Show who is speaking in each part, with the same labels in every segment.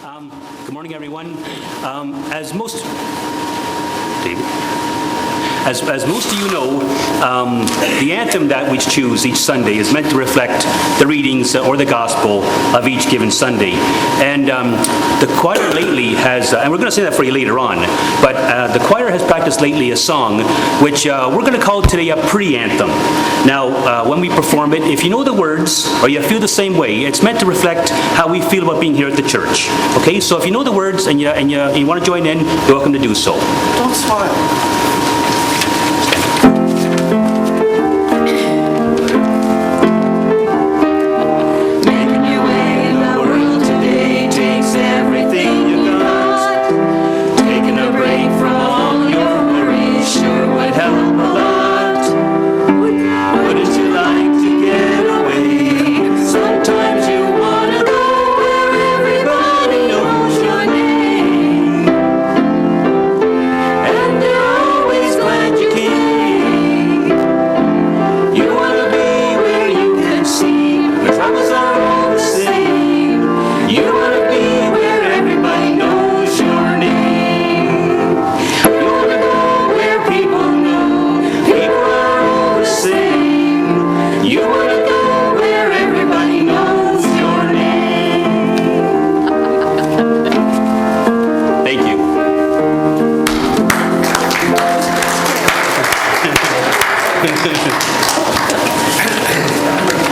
Speaker 1: Good morning, everyone. As most, David? As most of you know, the anthem that we choose each Sunday is meant to reflect the readings or the gospel of each given Sunday. And the choir lately has, and we're going to say that for you later on, but the choir has practiced lately a song which we're going to call today a pre-anthem. Now, when we perform it, if you know the words or you feel the same way, it's meant to reflect how we feel about being here at the church. Okay, so if you know the words and you want to join in, you're welcome to do so.
Speaker 2: Don't smile.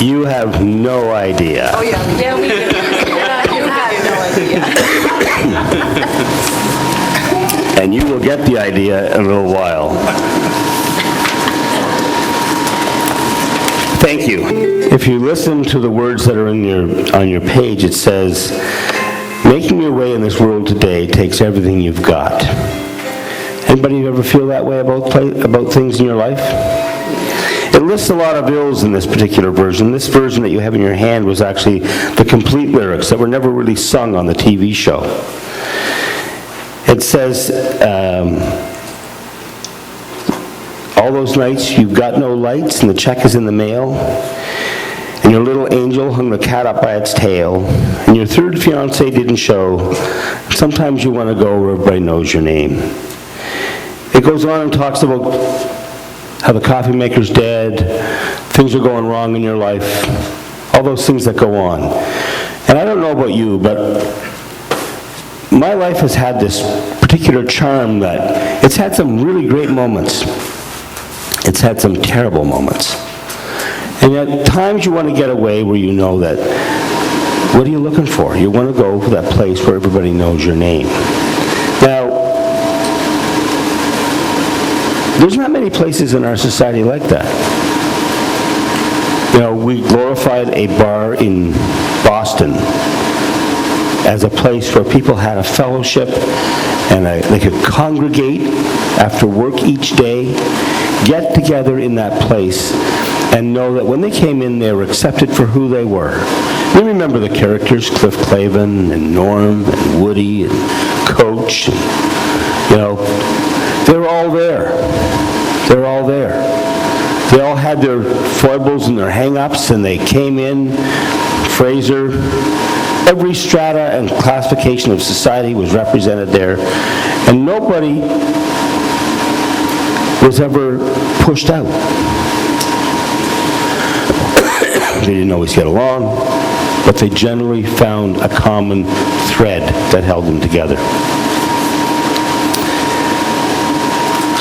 Speaker 3: You have no idea.
Speaker 4: Oh, yeah. Yeah, we do. You have no idea.
Speaker 3: And you will get the idea in a little while. Thank you. If you listen to the words that are on your page, it says, making your way in this world today takes everything you've got. Anybody ever feel that way about things in your life? It lists a lot of ills in this particular version. This version that you have in your hand was actually the complete lyrics that were never really sung on the TV show. It says, all those nights you've got no lights and the check is in the mail, and your little angel hung the cat up by its tail, and your third fiancé didn't show. Sometimes you want to go where everybody knows your name. It goes on and talks about how the coffee maker's dead, things are going wrong in your life, all those things that go on. And I don't know about you, but my life has had this particular charm that it's had some really great moments. It's had some terrible moments. And at times you want to get away where you know that, what are you looking for? You want to go to that place where everybody knows your name. Now, there's not many places in our society like that. You know, we glorified a bar in Boston as a place where people had a fellowship and they could congregate after work each day, get together in that place, and know that when they came in, they were accepted for who they were. You remember the characters, Cliff Clavin and Norm and Woody and Coach, and, you know, they were all there. They're all there. They all had their foibles and their hang-ups, and they came in. Fraser, every strata and classification of society was represented there, and nobody was ever pushed out. They didn't always get along, but they generally found a common thread that held them together.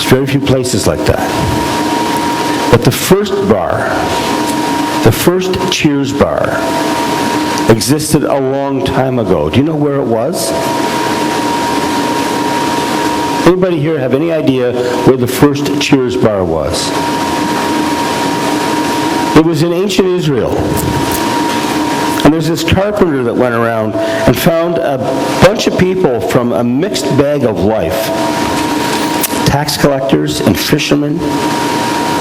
Speaker 3: Very few places like that. But the first bar, the first Cheers bar, existed a long time ago. Do you know where it was? Anybody here have any idea where the first Cheers bar was? It was in ancient Israel. And there's this carpenter that went around and found a bunch of people from a mixed bag of life. Tax collectors and fishermen,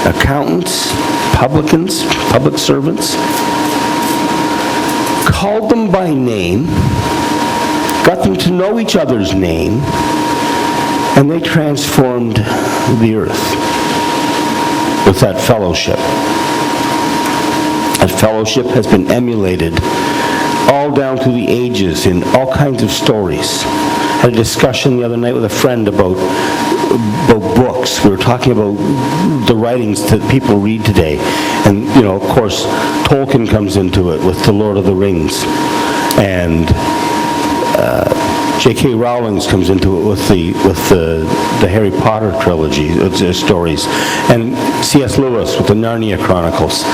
Speaker 3: accountants, publicans, public servants, called them by name, got them to know each other's name, and they transformed the earth with that fellowship. That fellowship has been emulated all down through the ages in all kinds of stories. Had a discussion the other night with a friend about books. We were talking about the writings that people read today. And, of course, Tolkien comes into it with The Lord of the Rings. And J.K. Rowling comes into it with the Harry Potter trilogy, stories. And C.S. Lewis with the Narnia Chronicles,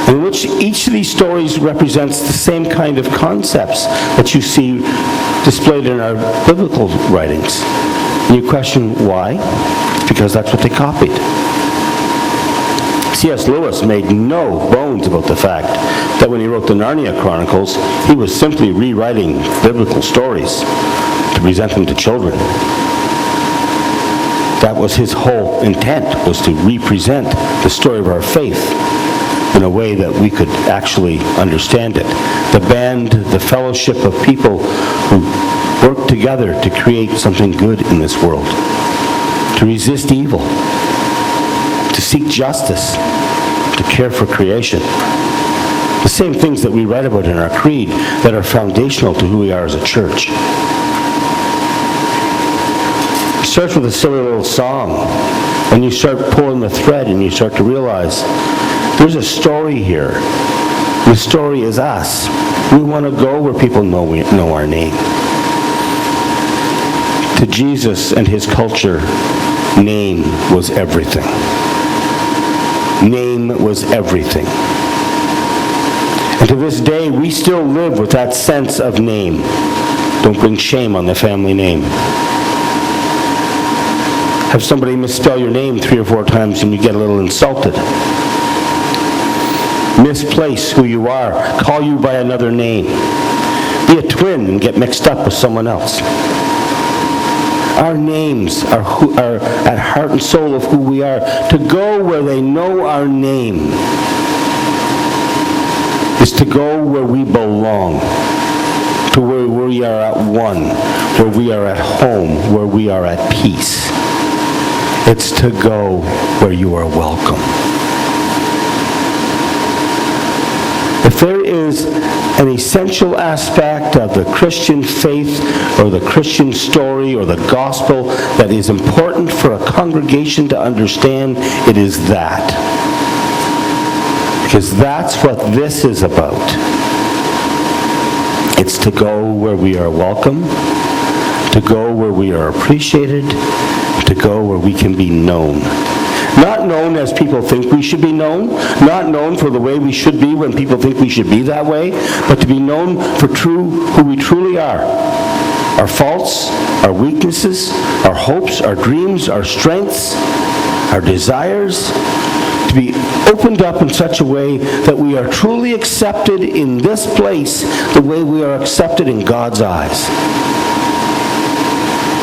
Speaker 3: in which each of these stories represents the same kind of concepts that you see displayed in our biblical writings. And you question why? It's because that's what they copied. C.S. Lewis made no bones about the fact that when he wrote the Narnia Chronicles, he was simply rewriting biblical stories to present them to children. That was his whole intent, was to represent the story of our faith in a way that we could actually understand it. The band, the fellowship of people who work together to create something good in this world, to resist evil, to seek justice, to care for creation. The same things that we write about in our creed that are foundational to who we are as a church. It starts with a silly little song, and you start pulling the thread and you start to realize there's a story here. The story is us. We want to go where people know our name. To Jesus and his culture, name was everything. Name was everything. And to this day, we still live with that sense of name. Don't bring shame on the family name. Have somebody misspell your name 3 or 4 times and you get a little insulted. Misplace who you are. Call you by another name. Be a twin and get mixed up with someone else. Our names are at heart and soul of who we are. To go where they know our name is to go where we belong, to where we are at one, where we are at home, where we are at peace. It's to go where you are welcome. If there is an essential aspect of the Christian faith or the Christian story or the gospel that is important for a congregation to understand, it is that. Because that's what this is about. It's to go where we are welcome, to go where we are appreciated, to go where we can be known. Not known as people think we should be known, not known for the way we should be when people think we should be that way, but to be known for who we truly are. Our faults, our weaknesses, our hopes, our dreams, our strengths, our desires, to be opened up in such a way that we are truly accepted in this place the way we are accepted in God's eyes.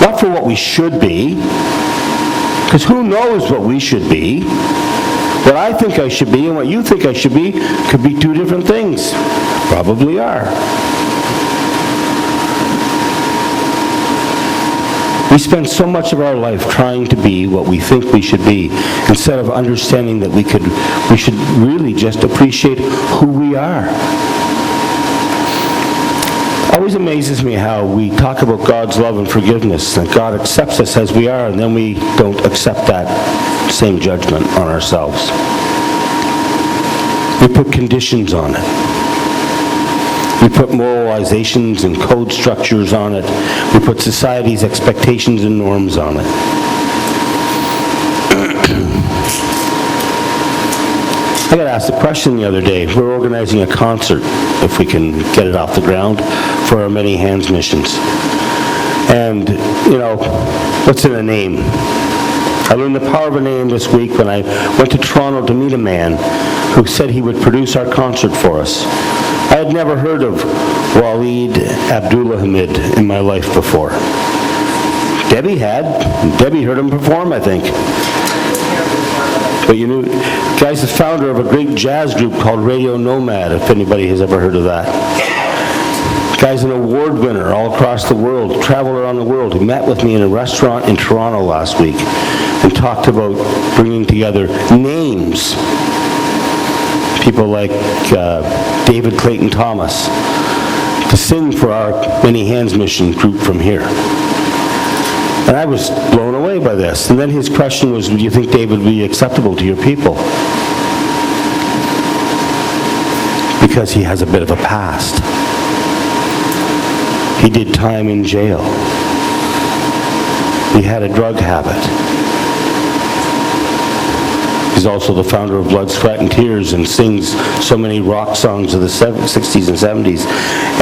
Speaker 3: Not for what we should be, because who knows what we should be? What I think I should be and what you think I should be could be 2 different things. Probably are. We spend so much of our life trying to be what we think we should be, instead of understanding that we should really just appreciate who we are. It always amazes me how we talk about God's love and forgiveness, that God accepts us as we are, and then we don't accept that same judgment on ourselves. We put conditions on it. We put moralizations and code structures on it. We put society's expectations and norms on it. I got asked a question the other day. We're organizing a concert, if we can get it off the ground, for our Many Hands missions. And, what's in a name? I learned the power of a name this week when I went to Toronto to meet a man who said he would produce our concert for us. I had never heard of Waleed Abdullah Hamid in my life before. Debbie had. Debbie heard him perform, I think. But guy's the founder of a great jazz group called Radio Nomad, if anybody has ever heard of that. Guy's an award winner all across the world, traveled around the world. He met with me in a restaurant in Toronto last week and talked about bringing together names. People like David Clayton Thomas, to sing for our Many Hands Mission group from here. And I was blown away by this. And then his question was, do you think David would be acceptable to your people? Because he has a bit of a past. He did time in jail. He had a drug habit. He's also the founder of Blood, Sweat, and Tears and sings so many rock songs of the 60s and 70s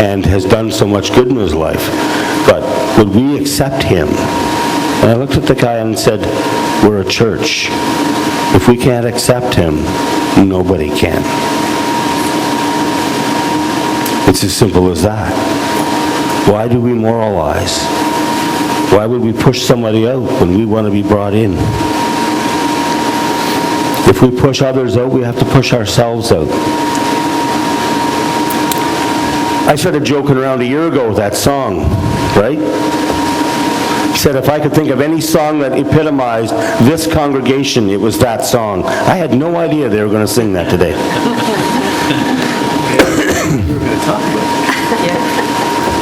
Speaker 3: and has done so much good in his life. But would we accept him? And I looked at the guy and said, we're a church. If we can't accept him, nobody can. It's as simple as that. Why do we moralize? Why would we push somebody out when we want to be brought in? If we push others out, we have to push ourselves out. I started joking around a year ago with that song, right? I said if I could think of any song that epitomized this congregation, it was that song. I had no idea they were going to sing that today.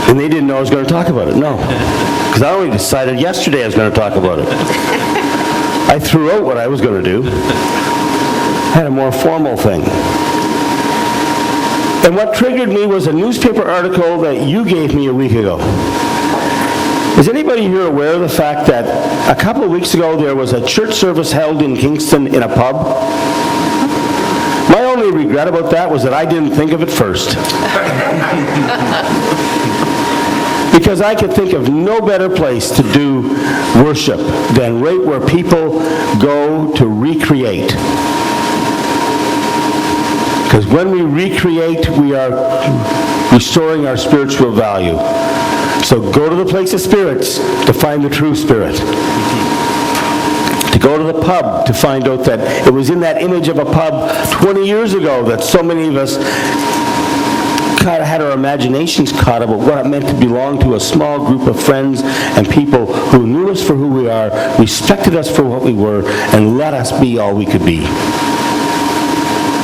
Speaker 3: And they didn't know I was going to talk about it, no. Because I only decided yesterday I was going to talk about it. I threw out what I was going to do. I had a more formal thing. And what triggered me was a newspaper article that you gave me a week ago. Is anybody here aware of the fact that a couple of weeks ago there was a church service held in Kingston in a pub? My only regret about that was that I didn't think of it first. Because I could think of no better place to do worship than right where people go to recreate. Because when we recreate, we are restoring our spiritual value. So go to the place of spirits to find the true spirit. To go to the pub to find out that it was in that image of a pub 20 years ago that so many of us kind of had our imaginations caught about what it meant to belong to a small group of friends and people who knew us for who we are, respected us for what we were, and let us be all we could be.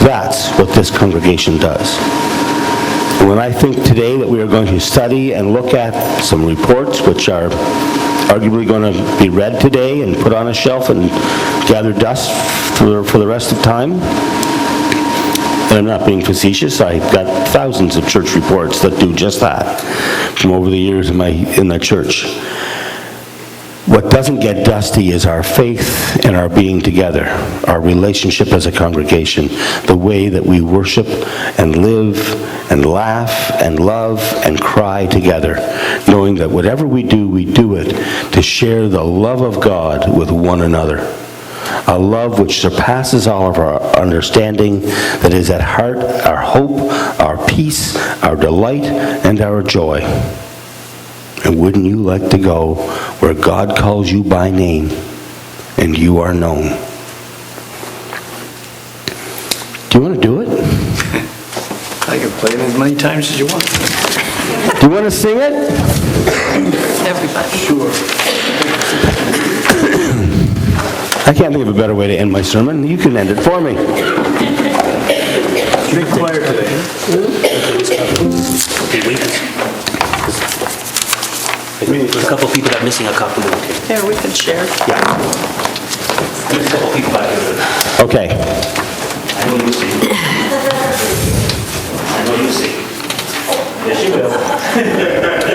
Speaker 3: That's what this congregation does. And when I think today that we are going to study and look at some reports which are arguably going to be read today and put on a shelf and gather dust for the rest of time, and I'm not being facetious, I've got thousands of church reports that do just that from over the years in the church. What doesn't get dusty is our faith and our being together, our relationship as a congregation, the way that we worship and live and laugh and love and cry together, knowing that whatever we do it to share the love of God with one another. A love which surpasses all of our understanding, that is at heart our hope, our peace, our delight, and our joy. And wouldn't you like to go where God calls you by name and you are known? Do you want to do it?
Speaker 2: I can play it as many times as you want.
Speaker 3: Do you want to sing it?
Speaker 4: Everybody.
Speaker 2: Sure.
Speaker 3: I can't think of a better way to end my sermon. You can end it for me.
Speaker 2: Big choir today.
Speaker 1: Okay, wait. There's a couple of people that are missing a copy. Okay.
Speaker 4: Here, we can share.
Speaker 1: Yeah. There's a couple of people back here.
Speaker 3: Okay.
Speaker 1: I know you see. I know you see. Yes, you will.